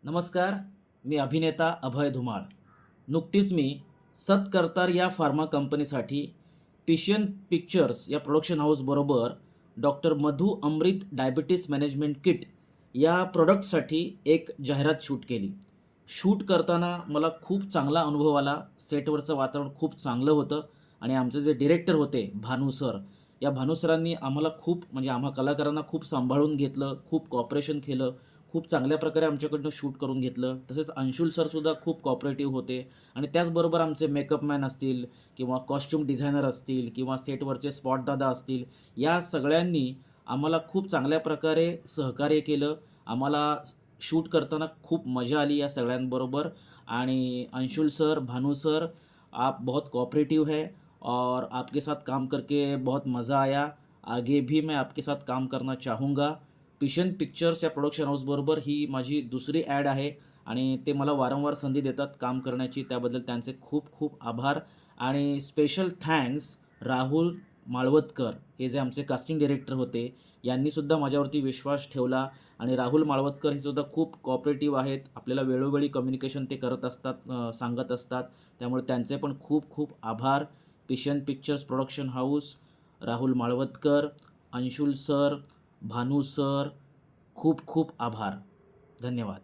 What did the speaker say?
नमस्कार. मी अभिनेता अभय धुमाळ. नुकतीच मी सत्कर्तार या फार्मा कंपनीसाठी पिशियन पिक्चर्स या प्रोडक्शन हाऊसबरोबर डॉक्टर मधु अमृत डायबिटीस मॅनेजमेंट किट या प्रॉडक्टसाठी एक जाहिरात शूट केली. शूट करताना मला खूप चांगला अनुभव आला. सेटवरचं वातावरण खूप चांगलं होतं आणि आमचे जे डिरेक्टर होते भानू सर, या भानू सरांनी आम्हाला खूप म्हणजे आम्हा कलाकारांना खूप सांभाळून घेतलं, खूप कॉपरेशन केलं. खूप चांगल्या प्रकारे आमच्याकडनं शूट करून घेतलं. तसेच अंशुल सरसुद्धा खूप कॉपरेटिव्ह होते आणि त्याचबरोबर आमचे मेकअप मॅन असतील किंवा कॉस्ट्यूम डिझायनर असतील किंवा सेटवरचे स्पॉट दादा असतील, या सगळ्यांनी आम्हाला खूप चांगल्या प्रकारे सहकार्य केलं. आम्हाला शूट करताना खूप मजा आली या सगळ्यांबरोबर. आणि अंशुल सर, भानू सर, आप बहुत कोऑपरेटिव है और आपके साथ काम करके बहुत मज़ा आया. आगे भी मैं आपके साथ काम करना चाहूँगा. पिशन पिक्चर्स या प्रोडक्शन हाऊसबरोबर ही माझी दुसरी ॲड आहे आणि ते मला वारंवार संधी देतात काम करण्याची. त्याबद्दल त्यांचे खूप खूप आभार. आणि स्पेशल थँक्स राहुल माळवदकर, हे जे आमचे कास्टिंग डायरेक्टर होते, यांनीसुद्धा माझ्यावरती विश्वास ठेवला. आणि राहुल माळवदकर हे सुद्धा खूप कोऑपरेटिव्ह आहेत. आपल्याला वेळोवेळी कम्युनिकेशन ते करत असतात, सांगत असतात. त्यामुळे त्यांचे पण खूप खूप आभार. पिशन pictures production house, Rahul Malavadkar, Anshul sir, Bhanu sir, खूप खूप आभार. धन्यवाद.